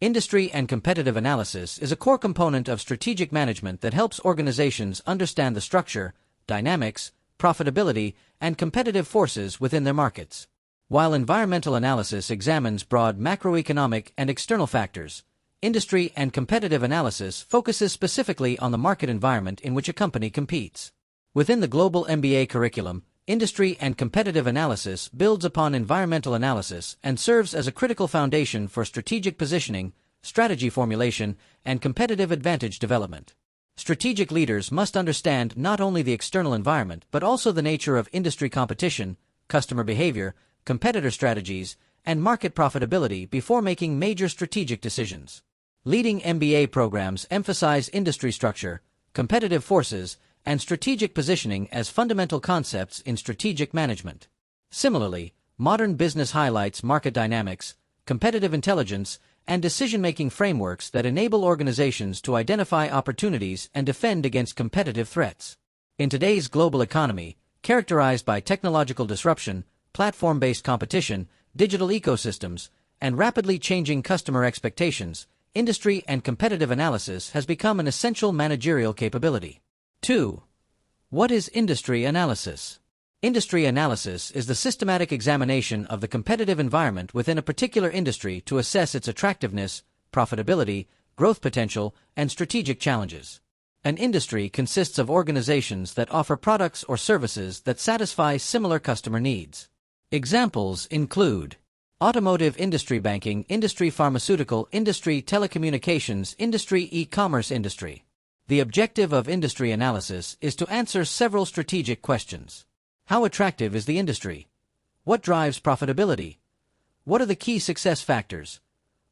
Industry and competitive analysis is a core component of strategic management that helps organizations understand the structure, dynamics, profitability, and competitive forces within their markets. While environmental analysis examines broad macroeconomic and external factors, industry and competitive analysis focuses specifically on the market environment in which a company competes. Within the global MBA curriculum, industry and competitive analysis builds upon environmental analysis and serves as a critical foundation for strategic positioning, strategy formulation, and competitive advantage development. Strategic leaders must understand not only the external environment but also the nature of industry competition, customer behavior, competitor strategies, and market profitability before making major strategic decisions. Leading MBA programs emphasize industry structure, competitive forces, and strategic positioning as fundamental concepts in strategic management. Similarly, modern business highlights market dynamics, competitive intelligence, and decision-making frameworks that enable organizations to identify opportunities and defend against competitive threats. In today's global economy, characterized by technological disruption, platform-based competition, digital ecosystems, and rapidly changing customer expectations, industry and competitive analysis has become an essential managerial capability. 2. What is industry analysis? Industry analysis is the systematic examination of the competitive environment within a particular industry to assess its attractiveness, profitability, growth potential, and strategic challenges. An industry consists of organizations that offer products or services that satisfy similar customer needs. Examples include automotive industry, banking industry, pharmaceutical industry, telecommunications industry, e-commerce industry. The objective of industry analysis is to answer several strategic questions. How attractive is the industry? What drives profitability? What are the key success factors?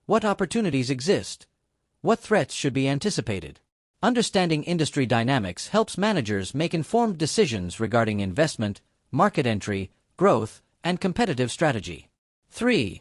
What opportunities exist? What threats should be anticipated? Understanding industry dynamics helps managers make informed decisions regarding investment, market entry, growth, and competitive strategy. 3.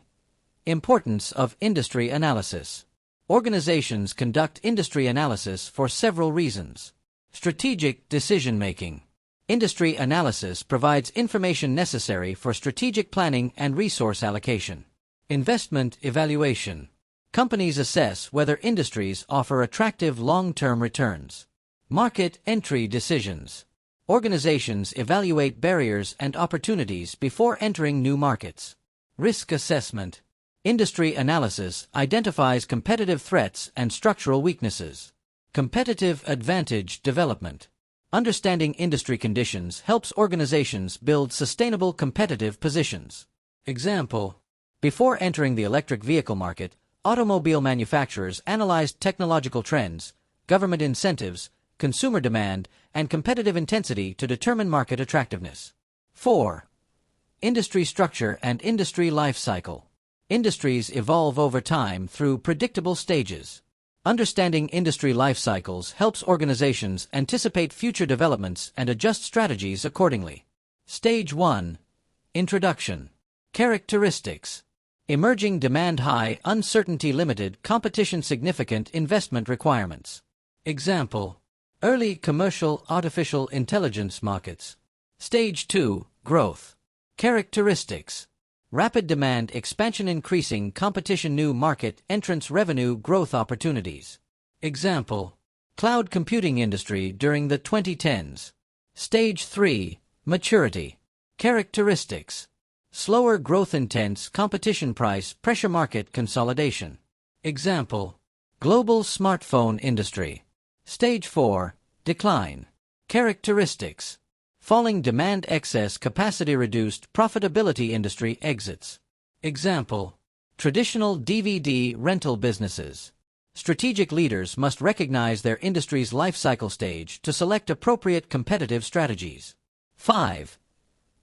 Importance of industry analysis. Organizations conduct industry analysis for several reasons. Strategic decision-making. Industry analysis provides information necessary for strategic planning and resource allocation. Investment evaluation. Companies assess whether industries offer attractive long-term returns. Market entry decisions. Organizations evaluate barriers and opportunities before entering new markets. Risk assessment. Industry analysis identifies competitive threats and structural weaknesses. Competitive advantage development. Understanding industry conditions helps organizations build sustainable competitive positions. Example: before entering the electric vehicle market, automobile manufacturers analyzed technological trends, government incentives, consumer demand, and competitive intensity to determine market attractiveness. 4. Industry structure and industry life cycle. Industries evolve over time through predictable stages. Understanding industry life cycles helps organizations anticipate future developments and adjust strategies accordingly. Stage 1. Introduction. Characteristics. Emerging demand high, uncertainty limited, competition significant, investment requirements. Example: early commercial artificial intelligence markets. Stage 2. Growth. Characteristics. Rapid demand, expansion, increasing competition, new market entrance, revenue growth opportunities. Example: cloud computing industry during the 2010s. Stage 3. Maturity. Characteristics. Slower growth, intense competition, price pressure, market consolidation. Example: global smartphone industry. Stage 4. Decline. Characteristics. Falling demand, excess capacity, reduced profitability, industry exits. Example: traditional DVD rental businesses. Strategic leaders must recognize their industry's life cycle stage to select appropriate competitive strategies. 5.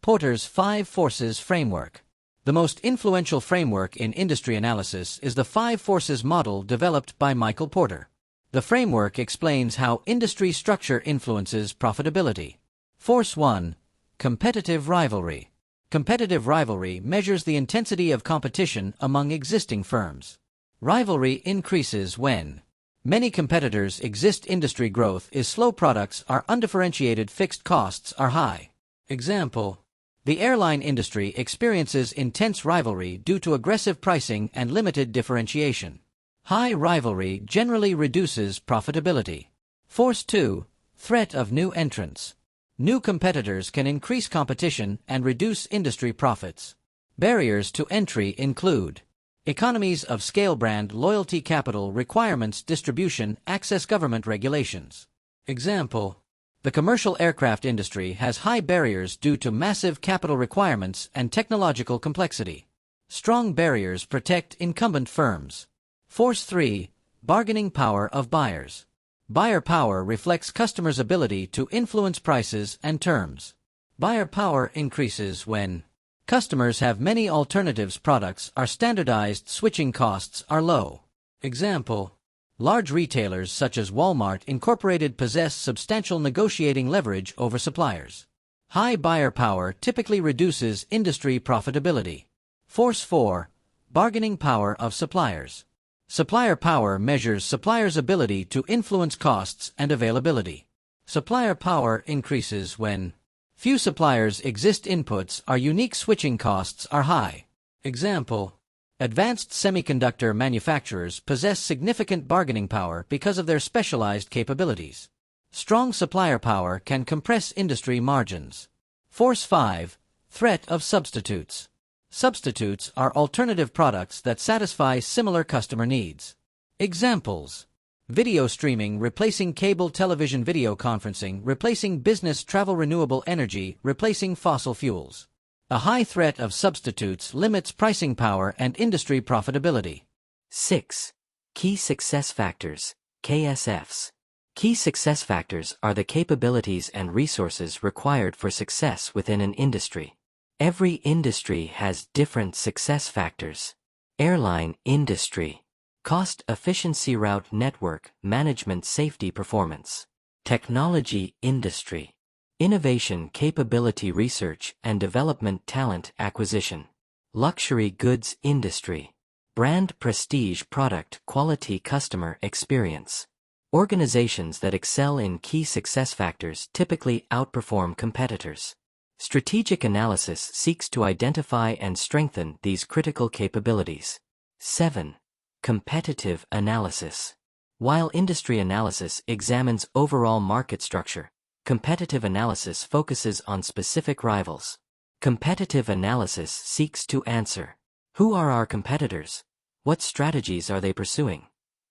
Porter's 5 Forces Framework. The most influential framework in industry analysis is the 5 Forces model developed by Michael Porter. The framework explains how industry structure influences profitability. Force 1. Competitive rivalry. Competitive rivalry measures the intensity of competition among existing firms. Rivalry increases when many competitors exist, industry growth is slow, products are undifferentiated, fixed costs are high. Example: the airline industry experiences intense rivalry due to aggressive pricing and limited differentiation. High rivalry generally reduces profitability. Force 2. Threat of new entrants. New competitors can increase competition and reduce industry profits. Barriers to entry include economies of scale, brand loyalty, capital requirements, distribution, access, government regulations. Example: the commercial aircraft industry has high barriers due to massive capital requirements and technological complexity. Strong barriers protect incumbent firms. Force 3. Bargaining power of buyers. Buyer power reflects customers' ability to influence prices and terms. Buyer power increases when customers have many alternatives, products are standardized, switching costs are low. Example: large retailers such as Walmart Incorporated possess substantial negotiating leverage over suppliers. High buyer power typically reduces industry profitability. Force 4. Bargaining power of suppliers. Supplier power measures suppliers' ability to influence costs and availability. Supplier power increases when few suppliers exist, inputs are unique, switching costs are high. Example: advanced semiconductor manufacturers possess significant bargaining power because of their specialized capabilities. Strong supplier power can compress industry margins. Force 5. Threat of substitutes. Substitutes are alternative products that satisfy similar customer needs. Examples: video streaming replacing cable television, video conferencing replacing business travel, renewable energy replacing fossil fuels. A high threat of substitutes limits pricing power and industry profitability. 6. Key Success Factors, KSFs. Key success factors are the capabilities and resources required for success within an industry. Every industry has different success factors. Airline industry: cost, efficiency, route network, management, safety, performance. Technology industry: innovation, capability, research and development, talent acquisition. Luxury goods industry: brand, prestige, product, quality, customer experience. Organizations that excel in key success factors typically outperform competitors. Strategic analysis seeks to identify and strengthen these critical capabilities. 7. Competitive analysis. While industry analysis examines overall market structure, competitive analysis focuses on specific rivals. Competitive analysis seeks to answer: who are our competitors? What strategies are they pursuing?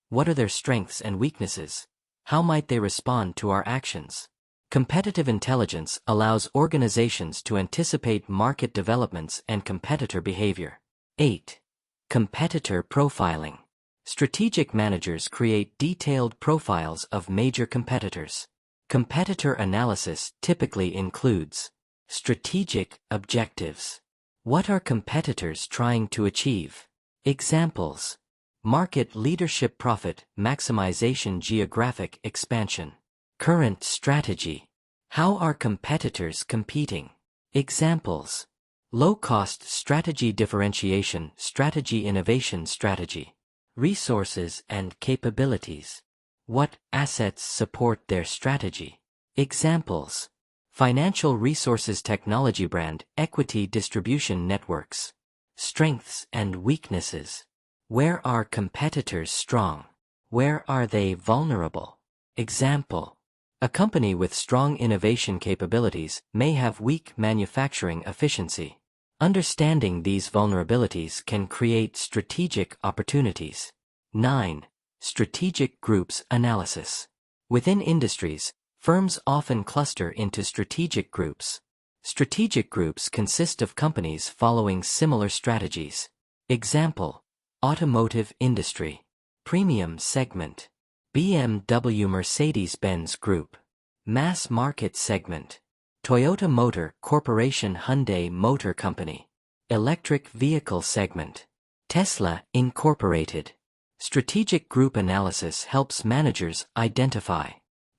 What are their strengths and weaknesses? How might they respond to our actions? Competitive intelligence allows organizations to anticipate market developments and competitor behavior. 8. Competitor profiling. Strategic managers create detailed profiles of major competitors. Competitor analysis typically includes strategic objectives. What are competitors trying to achieve? Examples: market leadership, profit maximization, geographic expansion. Current strategy: how are competitors competing? Examples: low-cost strategy, differentiation strategy, innovation strategy. Resources and capabilities: what assets support their strategy? Examples: financial resources, technology, brand equity, distribution networks. Strengths and weaknesses: where are competitors strong? Where are they vulnerable? Example: a company with strong innovation capabilities may have weak manufacturing efficiency. Understanding these vulnerabilities can create strategic opportunities. 9. Strategic groups analysis. Within industries, firms often cluster into strategic groups. Strategic groups consist of companies following similar strategies. Example: automotive industry. Premium segment: BMW Mercedes-Benz Group. Mass market segment: Toyota Motor Corporation, Hyundai Motor Company. Electric vehicle segment: Tesla Incorporated. Strategic group analysis helps managers identify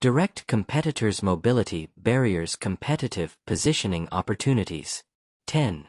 direct competitors, mobility barriers, competitive positioning opportunities. 10.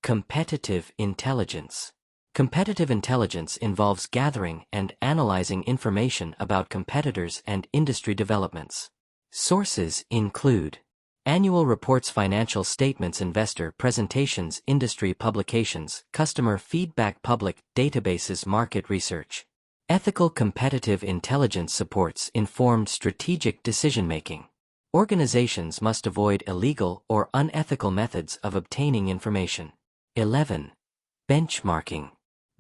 Competitive intelligence. Competitive intelligence involves gathering and analyzing information about competitors and industry developments. Sources include annual reports, financial statements, investor presentations, industry publications, customer feedback, public databases, market research. Ethical competitive intelligence supports informed strategic decision-making. Organizations must avoid illegal or unethical methods of obtaining information. 11. Benchmarking.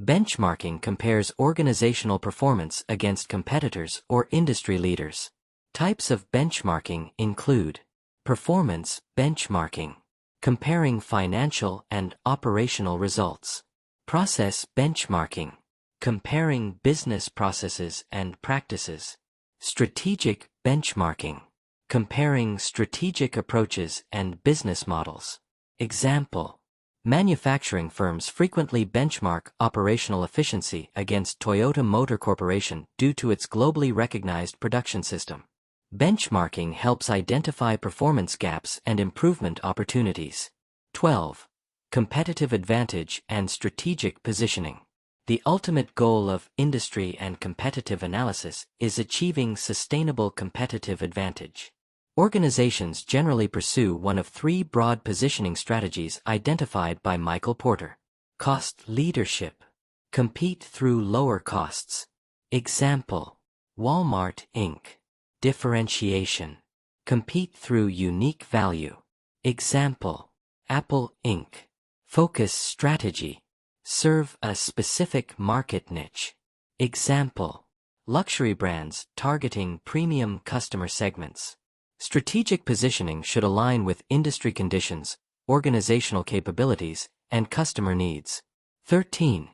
Benchmarking compares organizational performance against competitors or industry leaders. Types of benchmarking include performance benchmarking, comparing financial and operational results. Process benchmarking, comparing business processes and practices. Strategic benchmarking, comparing strategic approaches and business models. Example: manufacturing firms frequently benchmark operational efficiency against Toyota Motor Corporation due to its globally recognized production system. Benchmarking helps identify performance gaps and improvement opportunities. 12. Competitive advantage and strategic positioning. The ultimate goal of industry and competitive analysis is achieving sustainable competitive advantage. Organizations generally pursue one of three broad positioning strategies identified by Michael Porter. Cost leadership. Compete through lower costs. Example: Walmart Inc. Differentiation. Compete through unique value. Example: Apple Inc. Focus strategy. Serve a specific market niche. Example: luxury brands targeting premium customer segments. Strategic positioning should align with industry conditions, organizational capabilities, and customer needs. 13.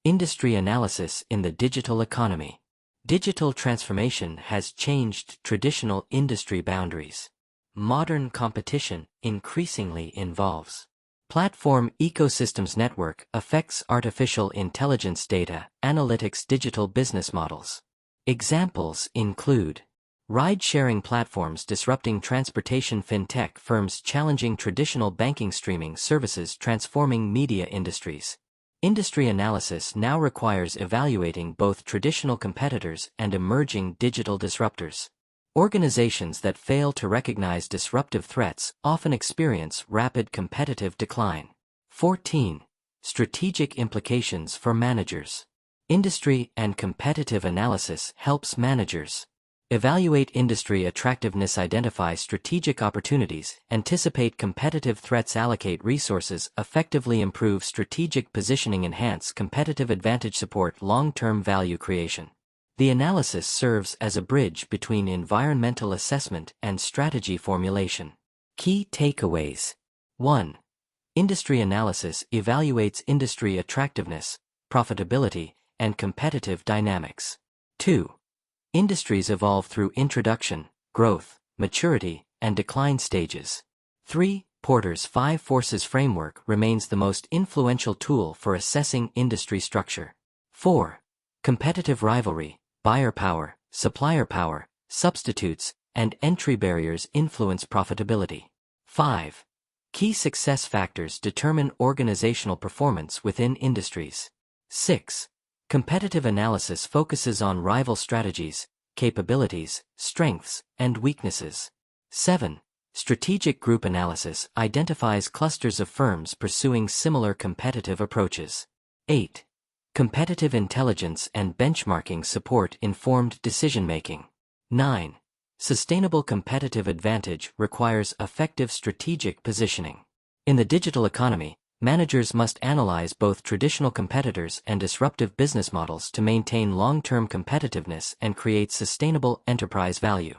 Industry analysis in the digital economy. Digital transformation has changed traditional industry boundaries. Modern competition increasingly involves platform ecosystems. Network affects artificial intelligence data, analytics, digital business models. Examples include ride-sharing platforms disrupting transportation, fintech firms challenging traditional banking, streaming services transforming media industries. Industry analysis now requires evaluating both traditional competitors and emerging digital disruptors. Organizations that fail to recognize disruptive threats often experience rapid competitive decline. 14. Strategic implications for managers. Industry and competitive analysis helps managers evaluate industry attractiveness, identify strategic opportunities, anticipate competitive threats, allocate resources, effectively improve strategic positioning, enhance competitive advantage, support long-term value creation. The analysis serves as a bridge between environmental assessment and strategy formulation. Key takeaways. 1. Industry analysis evaluates industry attractiveness, profitability, and competitive dynamics. 2. Industries evolve through introduction, growth, maturity, and decline stages. 3. Porter's 5 Forces framework remains the most influential tool for assessing industry structure. 4. Competitive rivalry, buyer power, supplier power, substitutes, and entry barriers influence profitability. 5. Key success factors determine organizational performance within industries. 6. Competitive analysis focuses on rival strategies, capabilities, strengths, and weaknesses. 7. Strategic group analysis identifies clusters of firms pursuing similar competitive approaches. 8. Competitive intelligence and benchmarking support informed decision-making. 9. Sustainable competitive advantage requires effective strategic positioning. In the digital economy, managers must analyze both traditional competitors and disruptive business models to maintain long-term competitiveness and create sustainable enterprise value.